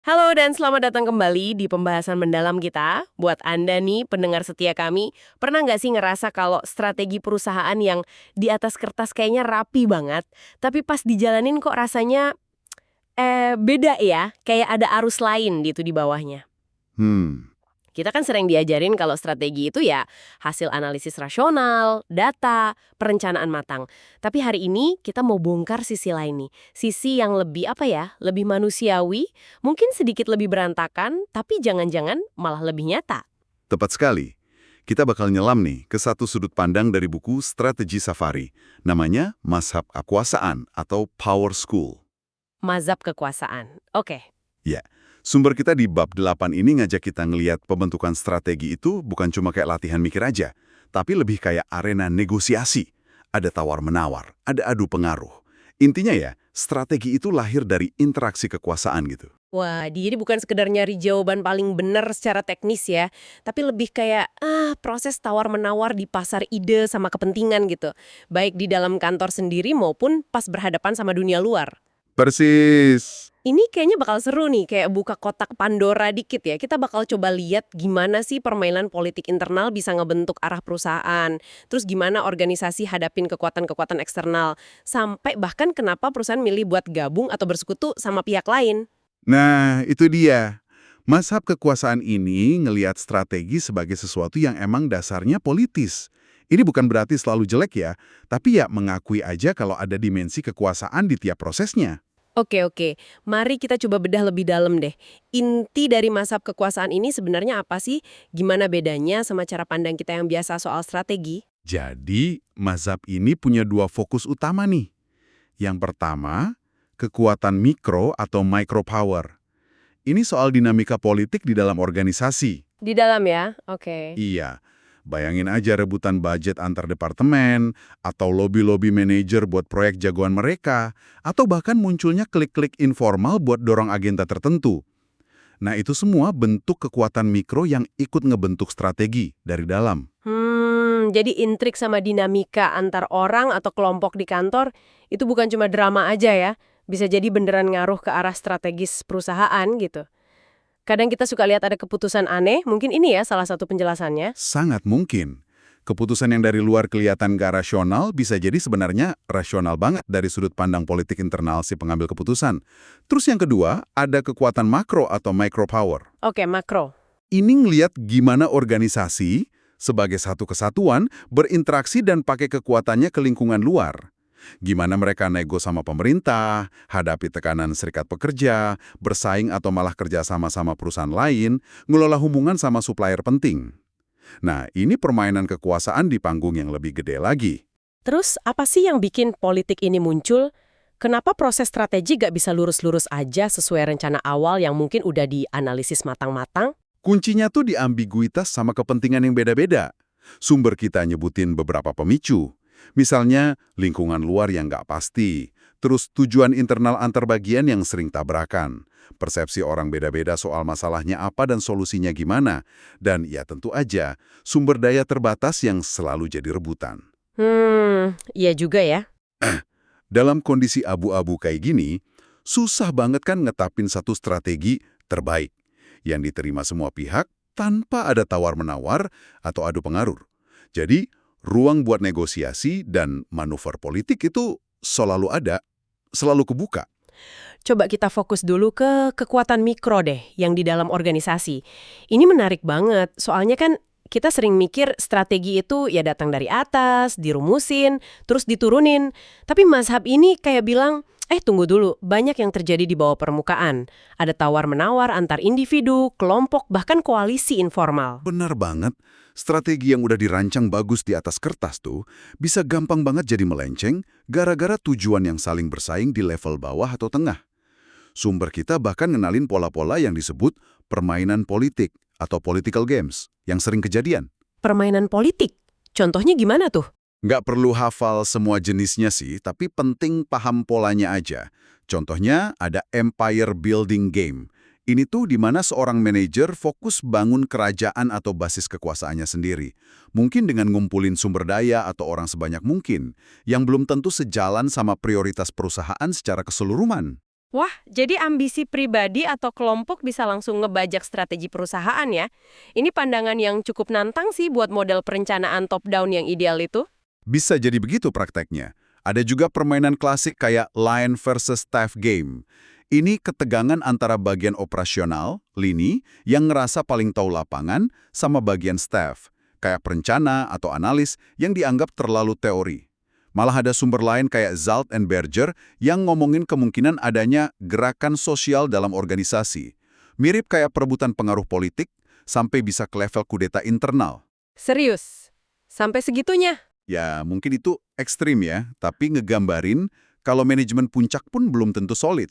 Halo dan selamat datang kembali di pembahasan mendalam kita. Buat Anda nih, pendengar setia kami, pernah nggak sih ngerasa kalau strategi perusahaan yang di atas kertas kayaknya rapi banget, tapi pas dijalanin kok rasanya, beda ya, kayak ada arus lain gitu di bawahnya. Hmm, Kita kan sering diajarin kalau strategi itu ya hasil analisis rasional, data, perencanaan matang. Tapi hari ini kita mau bongkar sisi lain nih. Sisi yang lebih apa ya, lebih manusiawi, mungkin sedikit lebih berantakan, tapi jangan-jangan malah lebih nyata. tepat sekali. Kita bakal nyelam nih ke satu sudut pandang dari buku Strategi Safari. Namanya Mazhab Kekuasaan atau Power School. Mazhab kekuasaan. Oke. Ya, sumber kita di bab 8 ini ngajak kita ngelihat pembentukan strategi itu bukan cuma kayak latihan mikir aja, tapi lebih kayak arena negosiasi. Ada tawar-menawar, ada adu pengaruh. Intinya ya, strategi itu lahir dari interaksi kekuasaan gitu. Wah, jadi bukan sekedar nyari jawaban paling benar secara teknis ya, tapi lebih kayak proses tawar-menawar di pasar ide sama kepentingan gitu. Baik di dalam kantor sendiri maupun pas berhadapan sama dunia luar. Persis. Ini kayaknya bakal seru nih, kayak buka kotak Pandora dikit ya. Kita bakal coba lihat gimana sih permainan politik internal bisa ngebentuk arah perusahaan. Terus gimana organisasi hadapin kekuatan-kekuatan eksternal. Sampai bahkan kenapa perusahaan milih buat gabung atau bersekutu sama pihak lain. Nah, itu dia. Mazhab kekuasaan ini ngelihat strategi sebagai sesuatu yang emang dasarnya politis. Ini bukan berarti selalu jelek ya, tapi ya mengakui aja kalau ada dimensi kekuasaan di tiap prosesnya. Oke. Mari kita coba bedah lebih dalam deh. Inti dari mazhab kekuasaan ini sebenarnya apa sih? Gimana bedanya sama cara pandang kita yang biasa soal strategi? Jadi, mazhab ini punya dua fokus utama nih. Yang pertama, kekuatan mikro atau micropower. Ini soal dinamika politik di dalam organisasi. Di dalam ya? Oke. Iya, bayangin aja rebutan budget antar departemen, atau lobby-lobby manajer buat proyek jagoan mereka, atau bahkan munculnya klik-klik informal buat dorong agenda tertentu. Nah, itu semua bentuk kekuatan mikro yang ikut ngebentuk strategi dari dalam. Jadi intrik sama dinamika antar orang atau kelompok di kantor itu bukan cuma drama aja ya. Bisa jadi beneran ngaruh ke arah strategis perusahaan gitu. Kadang kita suka lihat ada keputusan aneh, mungkin ini ya salah satu penjelasannya. Sangat mungkin. Keputusan yang dari luar kelihatan gak rasional bisa jadi sebenarnya rasional banget dari sudut pandang politik internal si pengambil keputusan. Terus yang kedua, ada kekuatan makro atau micropower. Oke, makro. Ini ngeliat gimana organisasi sebagai satu kesatuan berinteraksi dan pakai kekuatannya ke lingkungan luar. Gimana mereka nego sama pemerintah, hadapi tekanan serikat pekerja, bersaing atau malah kerja sama-sama perusahaan lain, ngelola hubungan sama supplier penting. Nah, ini permainan kekuasaan di panggung yang lebih gede lagi. Terus apa sih yang bikin politik ini muncul? Kenapa proses strategi gak bisa lurus-lurus aja sesuai rencana awal yang mungkin udah dianalisis matang-matang? Kuncinya tuh di ambiguitas sama kepentingan yang beda-beda. Sumber kita nyebutin beberapa pemicu. Misalnya, lingkungan luar yang nggak pasti, terus tujuan internal antar bagian yang sering tabrakan, persepsi orang beda-beda soal masalahnya apa dan solusinya gimana, dan ya tentu aja, sumber daya terbatas yang selalu jadi rebutan. Iya juga ya. Dalam kondisi abu-abu kayak gini, susah banget kan ngetapin satu strategi terbaik yang diterima semua pihak tanpa ada tawar-menawar atau adu pengaruh. Jadi, ruang buat negosiasi dan manuver politik itu selalu ada, selalu kebuka. Coba kita fokus dulu ke kekuatan mikro deh yang di dalam organisasi. Ini menarik banget, soalnya kan kita sering mikir strategi itu ya datang dari atas, dirumusin, terus diturunin. Tapi mazhab ini kayak bilang, tunggu dulu, banyak yang terjadi di bawah permukaan. Ada tawar-menawar antar individu, kelompok, bahkan koalisi informal. Benar banget, strategi yang udah dirancang bagus di atas kertas tuh bisa gampang banget jadi melenceng gara-gara tujuan yang saling bersaing di level bawah atau tengah. Sumber kita bahkan ngenalin pola-pola yang disebut permainan politik atau political games yang sering kejadian. Permainan politik, contohnya gimana tuh? Nggak perlu hafal semua jenisnya sih, tapi penting paham polanya aja. Contohnya ada Empire Building Game. Ini tuh di mana seorang manajer fokus bangun kerajaan atau basis kekuasaannya sendiri. Mungkin dengan ngumpulin sumber daya atau orang sebanyak mungkin, yang belum tentu sejalan sama prioritas perusahaan secara keseluruhan. Wah, jadi ambisi pribadi atau kelompok bisa langsung ngebajak strategi perusahaan ya. Ini pandangan yang cukup nantang sih buat model perencanaan top-down yang ideal itu. Bisa jadi begitu prakteknya. Ada juga permainan klasik kayak line versus staff game. Ini ketegangan antara bagian operasional, lini, yang ngerasa paling tahu lapangan, sama bagian staff, kayak perencana atau analis yang dianggap terlalu teori. Malah ada sumber lain kayak Zalt and Berger yang ngomongin kemungkinan adanya gerakan sosial dalam organisasi. Mirip kayak perebutan pengaruh politik, sampai bisa ke level kudeta internal. Serius? Sampai segitunya? Ya, mungkin itu ekstrim ya, tapi ngegambarin kalau manajemen puncak pun belum tentu solid.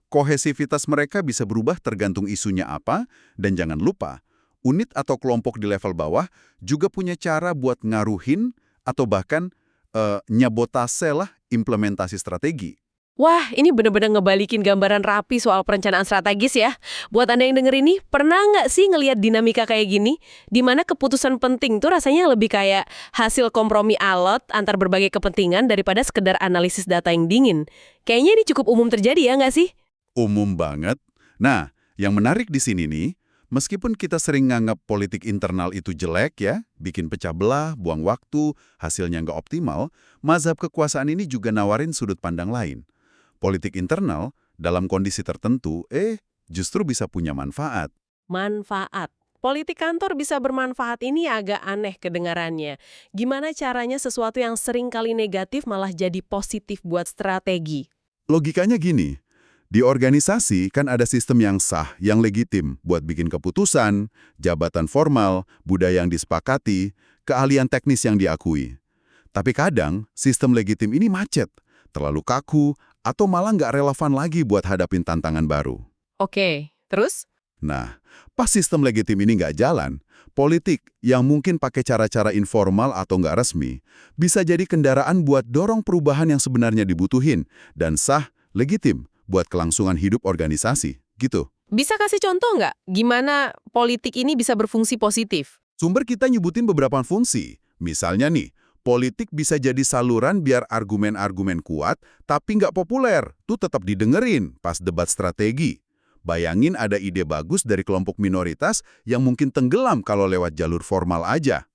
Kohesivitas mereka bisa berubah tergantung isunya apa, dan jangan lupa, unit atau kelompok di level bawah juga punya cara buat ngaruhin atau bahkan nyabotase lah implementasi strategi. Wah, ini bener-bener ngebalikin gambaran rapi soal perencanaan strategis ya. Buat Anda yang denger ini, pernah nggak sih ngelihat dinamika kayak gini? Di mana keputusan penting tuh rasanya lebih kayak hasil kompromi alot antar berbagai kepentingan daripada sekedar analisis data yang dingin. Kayaknya ini cukup umum terjadi ya nggak sih? Umum banget. Nah, yang menarik di sini nih, meskipun kita sering nganggap politik internal itu jelek ya, bikin pecah belah, buang waktu, hasilnya nggak optimal, mazhab kekuasaan ini juga nawarin sudut pandang lain. Politik internal, dalam kondisi tertentu, justru bisa punya manfaat. Manfaat. Politik kantor bisa bermanfaat ini agak aneh kedengarannya. Gimana caranya sesuatu yang sering kali negatif malah jadi positif buat strategi? Logikanya gini, di organisasi kan ada sistem yang sah, yang legitim buat bikin keputusan, jabatan formal, budaya yang disepakati, keahlian teknis yang diakui. Tapi kadang, sistem legitim ini macet, terlalu kaku, atau malah nggak relevan lagi buat hadapin tantangan baru. Oke, terus? Nah, pas sistem legitim ini nggak jalan, politik yang mungkin pakai cara-cara informal atau nggak resmi, bisa jadi kendaraan buat dorong perubahan yang sebenarnya dibutuhin, dan sah, legitim, buat kelangsungan hidup organisasi, gitu. Bisa kasih contoh nggak? Gimana politik ini bisa berfungsi positif? Sumber kita nyebutin beberapa fungsi. Misalnya nih, politik bisa jadi saluran biar argumen-argumen kuat, tapi nggak populer. Tuh tetap didengerin pas debat strategi. Bayangin ada ide bagus dari kelompok minoritas yang mungkin tenggelam kalau lewat jalur formal aja.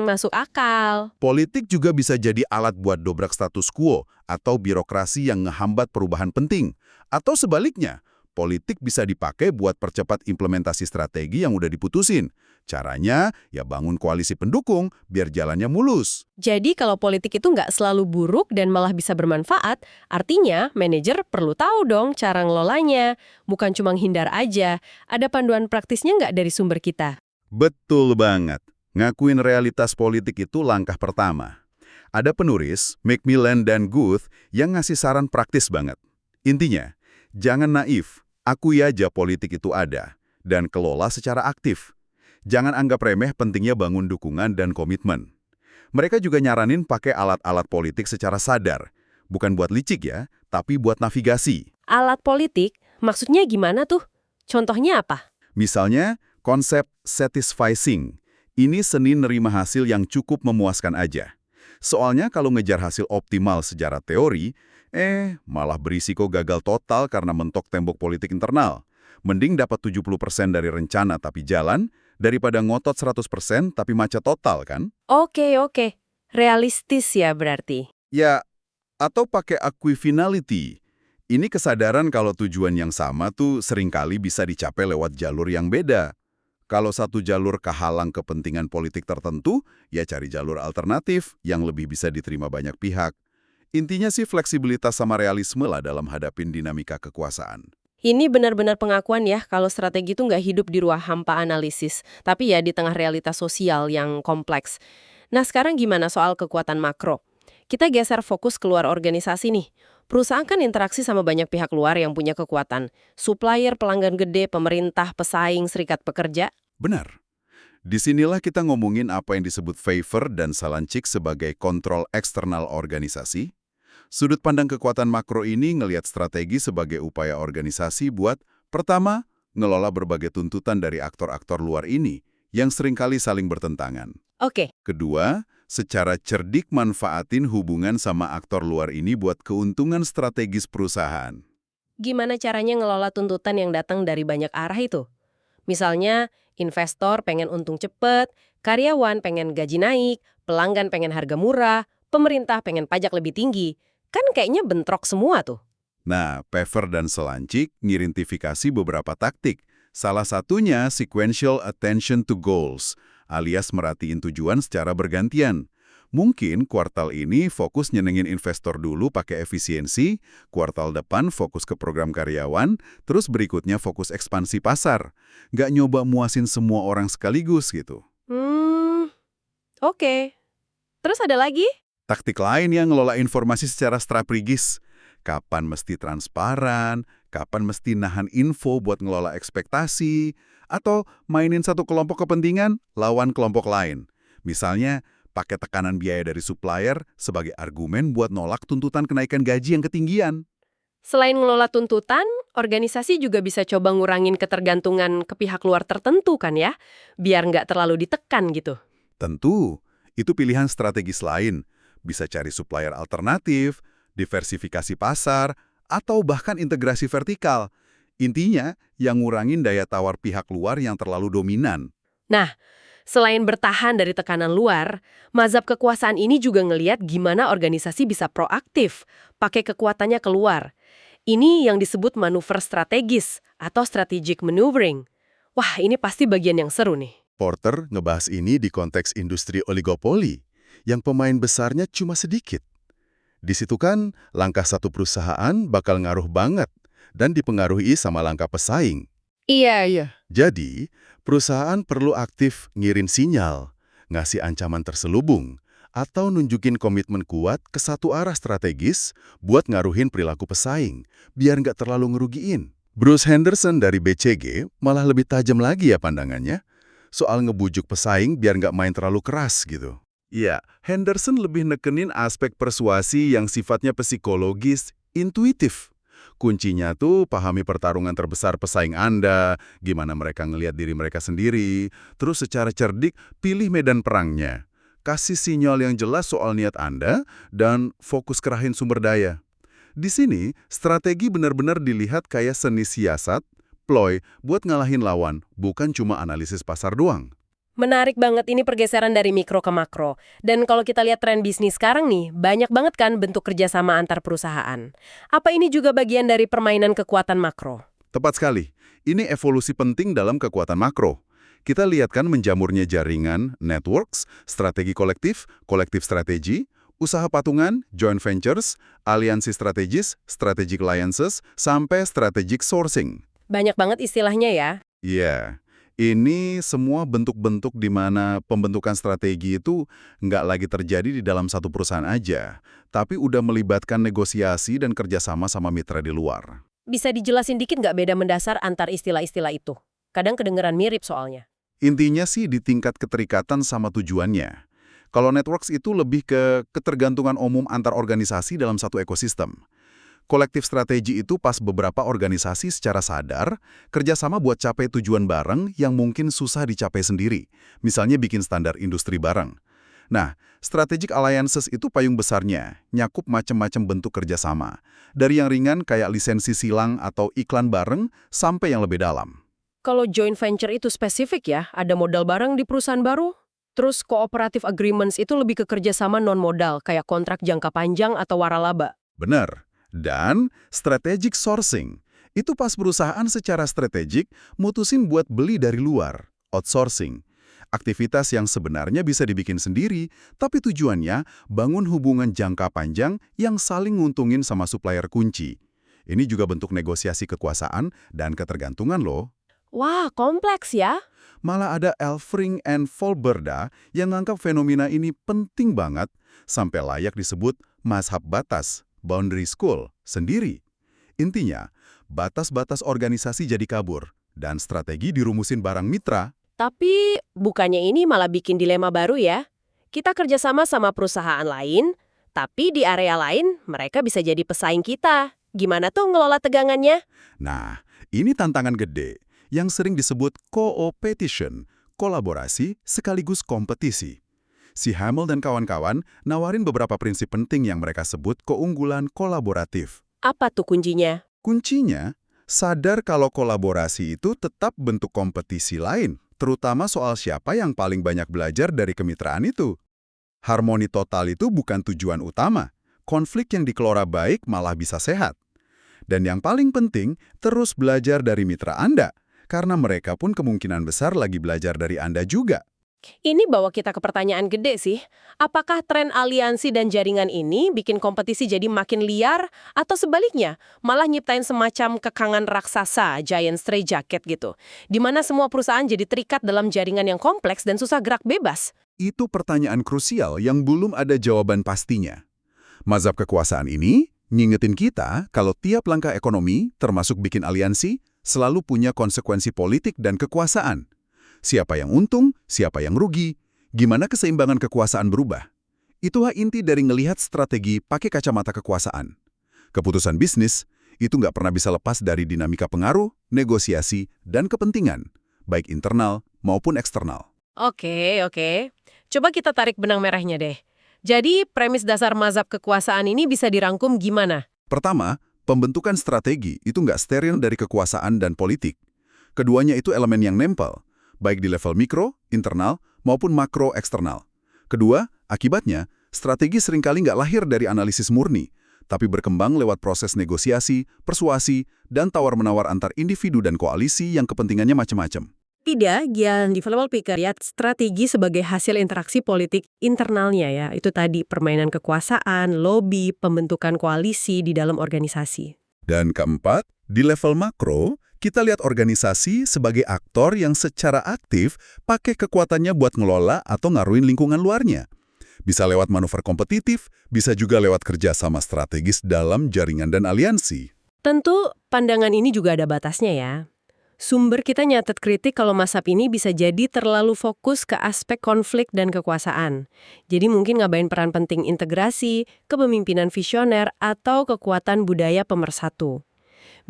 Masuk akal. Politik juga bisa jadi alat buat dobrak status quo atau birokrasi yang ngehambat perubahan penting. Atau sebaliknya, politik bisa dipakai buat percepat implementasi strategi yang udah diputusin. Caranya, ya bangun koalisi pendukung biar jalannya mulus. Jadi kalau politik itu nggak selalu buruk dan malah bisa bermanfaat, artinya manajer perlu tahu dong cara ngelolanya. Bukan cuma hindar aja. Ada panduan praktisnya nggak dari sumber kita? Betul banget. Ngakuin realitas politik itu langkah pertama. Ada penulis, Macmillan dan Guth, yang ngasih saran praktis banget. Intinya, jangan naif, akui aja politik itu ada, dan kelola secara aktif. Jangan anggap remeh pentingnya bangun dukungan dan komitmen. Mereka juga nyaranin pakai alat-alat politik secara sadar. Bukan buat licik ya, tapi buat navigasi. Alat politik? Maksudnya gimana tuh? Contohnya apa? Misalnya, konsep satisficing. Ini seni nerima hasil yang cukup memuaskan aja. Soalnya kalau ngejar hasil optimal secara teori, malah berisiko gagal total karena mentok tembok politik internal. Mending dapat 70% dari rencana tapi jalan, daripada ngotot 100% tapi macet total kan? Oke. Realistis ya berarti. Ya, atau pakai equifinality. Ini kesadaran kalau tujuan yang sama tuh seringkali bisa dicapai lewat jalur yang beda. Kalau satu jalur kehalang kepentingan politik tertentu, ya cari jalur alternatif yang lebih bisa diterima banyak pihak. Intinya sih fleksibilitas sama realisme lah dalam hadapin dinamika kekuasaan. Ini benar-benar pengakuan ya kalau strategi itu nggak hidup di ruang hampa analisis, tapi ya di tengah realitas sosial yang kompleks. Nah sekarang gimana soal kekuatan makro? Kita geser fokus keluar organisasi nih. Perusahaan kan interaksi sama banyak pihak luar yang punya kekuatan. Supplier, pelanggan gede, pemerintah, pesaing, serikat pekerja. Benar. Disinilah kita ngomongin apa yang disebut Favor dan Salanchik sebagai kontrol eksternal organisasi. Sudut pandang kekuatan makro ini ngelihat strategi sebagai upaya organisasi buat, pertama, ngelola berbagai tuntutan dari aktor-aktor luar ini yang seringkali saling bertentangan. Oke. Kedua, secara cerdik manfaatin hubungan sama aktor luar ini buat keuntungan strategis perusahaan. Gimana caranya ngelola tuntutan yang datang dari banyak arah itu? Misalnya, investor pengen untung cepet, karyawan pengen gaji naik, pelanggan pengen harga murah, pemerintah pengen pajak lebih tinggi. Kan kayaknya bentrok semua tuh. Nah, Pfeffer dan Selancik ngidentifikasi beberapa taktik. Salah satunya sequential attention to goals, alias merhatiin tujuan secara bergantian. Mungkin kuartal ini fokus nyenengin investor dulu pakai efisiensi, kuartal depan fokus ke program karyawan, terus berikutnya fokus ekspansi pasar. Nggak nyoba muasin semua orang sekaligus gitu. Oke. Terus ada lagi? Taktik lain yang ngelola informasi secara strategis. Kapan mesti transparan, kapan mesti nahan info buat ngelola ekspektasi, atau mainin satu kelompok kepentingan lawan kelompok lain. Misalnya, pakai tekanan biaya dari supplier sebagai argumen buat nolak tuntutan kenaikan gaji yang ketinggian. Selain ngelola tuntutan, organisasi juga bisa coba ngurangin ketergantungan ke pihak luar tertentu kan ya? Biar nggak terlalu ditekan gitu. Tentu, itu pilihan strategis lain. Bisa cari supplier alternatif, diversifikasi pasar, atau bahkan integrasi vertikal. Intinya, yang ngurangin daya tawar pihak luar yang terlalu dominan. Nah, selain bertahan dari tekanan luar, mazhab kekuasaan ini juga ngeliat gimana organisasi bisa proaktif, pakai kekuatannya keluar. Ini yang disebut manuver strategis atau strategic maneuvering. Wah, ini pasti bagian yang seru nih. Porter ngebahas ini di konteks industri oligopoli, yang pemain besarnya cuma sedikit. Di situ kan, langkah satu perusahaan bakal ngaruh banget dan dipengaruhi sama langkah pesaing. Iya. Jadi, perusahaan perlu aktif ngirim sinyal, ngasih ancaman terselubung, atau nunjukin komitmen kuat ke satu arah strategis buat ngaruhin perilaku pesaing, biar nggak terlalu ngerugiin. Bruce Henderson dari BCG malah lebih tajam lagi ya pandangannya, soal ngebujuk pesaing biar nggak main terlalu keras gitu. Iya, Henderson lebih nekenin aspek persuasi yang sifatnya psikologis, intuitif. Kuncinya tuh pahami pertarungan terbesar pesaing Anda, gimana mereka ngelihat diri mereka sendiri, terus secara cerdik pilih medan perangnya. Kasih sinyal yang jelas soal niat Anda, dan fokus kerahin sumber daya. Di sini, strategi benar-benar dilihat kayak seni siasat, ploy buat ngalahin lawan, bukan cuma analisis pasar doang. Menarik banget ini pergeseran dari mikro ke makro. Dan kalau kita lihat tren bisnis sekarang nih, banyak banget kan bentuk kerjasama antar perusahaan. Apa ini juga bagian dari permainan kekuatan makro? Tepat sekali. Ini evolusi penting dalam kekuatan makro. Kita lihat kan menjamurnya jaringan, networks, strategi kolektif strategi, usaha patungan, joint ventures, aliansi strategis, strategic alliances, sampai strategic sourcing. Banyak banget istilahnya ya. Iya. Ini semua bentuk-bentuk di mana pembentukan strategi itu nggak lagi terjadi di dalam satu perusahaan aja, tapi udah melibatkan negosiasi dan kerjasama sama mitra di luar. Bisa dijelasin dikit nggak beda mendasar antar istilah-istilah itu? Kadang kedengeran mirip soalnya. Intinya sih di tingkat keterikatan sama tujuannya. Kalau networks itu lebih ke ketergantungan umum antar organisasi dalam satu ekosistem. Kolektif strategi itu pas beberapa organisasi secara sadar kerjasama buat capai tujuan bareng yang mungkin susah dicapai sendiri, misalnya bikin standar industri bareng. Nah, strategic alliances itu payung besarnya, nyakup macam-macam bentuk kerjasama, dari yang ringan kayak lisensi silang atau iklan bareng sampai yang lebih dalam. Kalau joint venture itu spesifik ya, ada modal bareng di perusahaan baru. Terus cooperative agreements itu lebih ke kerjasama non-modal, kayak kontrak jangka panjang atau waralaba. Benar. Dan strategic sourcing, itu pas perusahaan secara strategik mutusin buat beli dari luar, outsourcing. Aktivitas yang sebenarnya bisa dibikin sendiri, tapi tujuannya bangun hubungan jangka panjang yang saling nguntungin sama supplier kunci. Ini juga bentuk negosiasi kekuasaan dan ketergantungan loh. Wah, kompleks ya. Malah ada Elfring and Volberda yang nganggap fenomena ini penting banget sampai layak disebut mazhab batas, boundary school, sendiri. Intinya, batas-batas organisasi jadi kabur dan strategi dirumusin barang mitra. Tapi bukannya ini malah bikin dilema baru ya? Kita kerjasama sama perusahaan lain, tapi di area lain mereka bisa jadi pesaing kita. Gimana tuh ngelola tegangannya? Nah, ini tantangan gede yang sering disebut co-opetition, kolaborasi sekaligus kompetisi. Si Hamel dan kawan-kawan nawarin beberapa prinsip penting yang mereka sebut keunggulan kolaboratif. Apa tuh kuncinya? Kuncinya, sadar kalau kolaborasi itu tetap bentuk kompetisi lain, terutama soal siapa yang paling banyak belajar dari kemitraan itu. Harmoni total itu bukan tujuan utama. Konflik yang dikelola baik malah bisa sehat. Dan yang paling penting, terus belajar dari mitra Anda, karena mereka pun kemungkinan besar lagi belajar dari Anda juga. Ini bawa kita ke pertanyaan gede sih. Apakah tren aliansi dan jaringan ini bikin kompetisi jadi makin liar? Atau sebaliknya, malah nyiptain semacam kekangan raksasa, giant straitjacket gitu? Di mana semua perusahaan jadi terikat dalam jaringan yang kompleks dan susah gerak bebas? Itu pertanyaan krusial yang belum ada jawaban pastinya. Mazhab kekuasaan ini ngingetin kita kalau tiap langkah ekonomi, termasuk bikin aliansi, selalu punya konsekuensi politik dan kekuasaan. Siapa yang untung, siapa yang rugi, gimana keseimbangan kekuasaan berubah. Itulah inti dari ngelihat strategi pakai kacamata kekuasaan. Keputusan bisnis itu nggak pernah bisa lepas dari dinamika pengaruh, negosiasi, dan kepentingan, baik internal maupun eksternal. Oke. Coba kita tarik benang merahnya deh. Jadi, premis dasar mazhab kekuasaan ini bisa dirangkum gimana? Pertama, pembentukan strategi itu nggak steril dari kekuasaan dan politik. Keduanya itu elemen yang nempel, baik di level mikro, internal, maupun makro eksternal. Kedua, akibatnya, strategi seringkali nggak lahir dari analisis murni, tapi berkembang lewat proses negosiasi, persuasi, dan tawar-menawar antar individu dan koalisi yang kepentingannya macam-macam. Tidak, yang developable pikir ya strategi sebagai hasil interaksi politik internalnya ya. Itu tadi permainan kekuasaan, lobby, pembentukan koalisi di dalam organisasi. Dan keempat, di level makro, kita lihat organisasi sebagai aktor yang secara aktif pakai kekuatannya buat ngelola atau ngaruhin lingkungan luarnya. Bisa lewat manuver kompetitif, bisa juga lewat kerjasama strategis dalam jaringan dan aliansi. Tentu pandangan ini juga ada batasnya ya. Sumber kita nyatet kritik kalau mazhab ini bisa jadi terlalu fokus ke aspek konflik dan kekuasaan. Jadi mungkin ngabain peran penting integrasi, kepemimpinan visioner, atau kekuatan budaya pemersatu.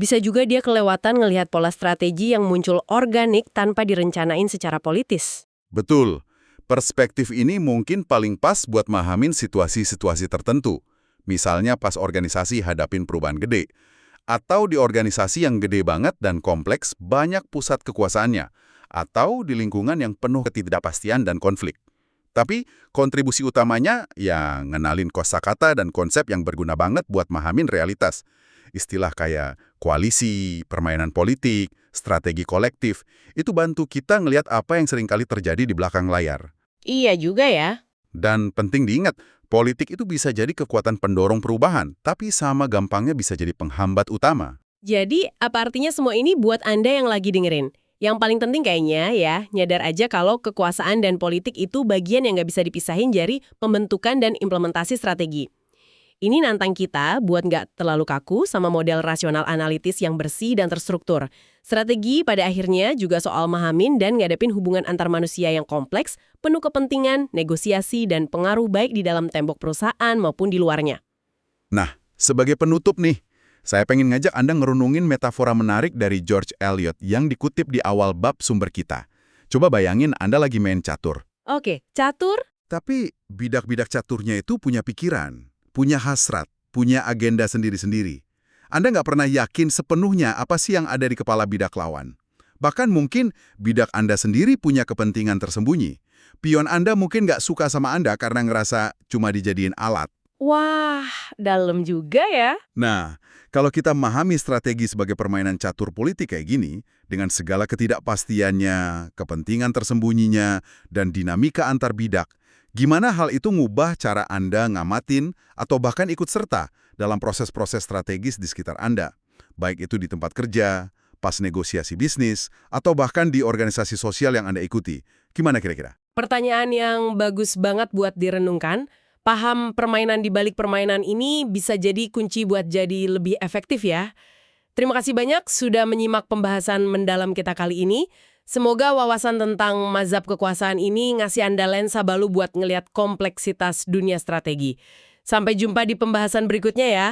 Bisa juga dia kelewatan ngelihat pola strategi yang muncul organik tanpa direncanain secara politis. Betul. Perspektif ini mungkin paling pas buat mahamin situasi-situasi tertentu. Misalnya pas organisasi hadapin perubahan gede. Atau di organisasi yang gede banget dan kompleks banyak pusat kekuasaannya. Atau di lingkungan yang penuh ketidakpastian dan konflik. Tapi kontribusi utamanya ya ngenalin kosakata dan konsep yang berguna banget buat mahamin realitas. Istilah kayak koalisi, permainan politik, strategi kolektif, itu bantu kita ngelihat apa yang seringkali terjadi di belakang layar. Iya juga ya. Dan penting diingat, politik itu bisa jadi kekuatan pendorong perubahan, tapi sama gampangnya bisa jadi penghambat utama. Jadi, apa artinya semua ini buat Anda yang lagi dengerin? Yang paling penting kayaknya ya, nyadar aja kalau kekuasaan dan politik itu bagian yang nggak bisa dipisahin dari pembentukan dan implementasi strategi. Ini nantang kita buat nggak terlalu kaku sama model rasional analitis yang bersih dan terstruktur. Strategi pada akhirnya juga soal mahamin dan ngadepin hubungan antar manusia yang kompleks, penuh kepentingan, negosiasi, dan pengaruh baik di dalam tembok perusahaan maupun di luarnya. Nah, sebagai penutup nih, saya pengen ngajak Anda ngerunungin metafora menarik dari George Eliot yang dikutip di awal bab sumber kita. Coba bayangin Anda lagi main catur. Oke, catur? Tapi bidak-bidak caturnya itu punya pikiran, punya hasrat, punya agenda sendiri-sendiri. Anda nggak pernah yakin sepenuhnya apa sih yang ada di kepala bidak lawan. Bahkan mungkin bidak Anda sendiri punya kepentingan tersembunyi. Pion Anda mungkin nggak suka sama Anda karena ngerasa cuma dijadiin alat. Wah, dalam juga ya. Nah, kalau kita memahami strategi sebagai permainan catur politik kayak gini, dengan segala ketidakpastiannya, kepentingan tersembunyinya, dan dinamika antar bidak, gimana hal itu ngubah cara Anda ngamatin atau bahkan ikut serta dalam proses-proses strategis di sekitar Anda, baik itu di tempat kerja, pas negosiasi bisnis, atau bahkan di organisasi sosial yang Anda ikuti. Gimana kira-kira? Pertanyaan yang bagus banget buat direnungkan. Paham permainan di balik permainan ini bisa jadi kunci buat jadi lebih efektif ya. Terima kasih banyak sudah menyimak pembahasan mendalam kita kali ini. Semoga wawasan tentang mazhab kekuasaan ini ngasih Anda lensa baru buat ngelihat kompleksitas dunia strategi. Sampai jumpa di pembahasan berikutnya ya.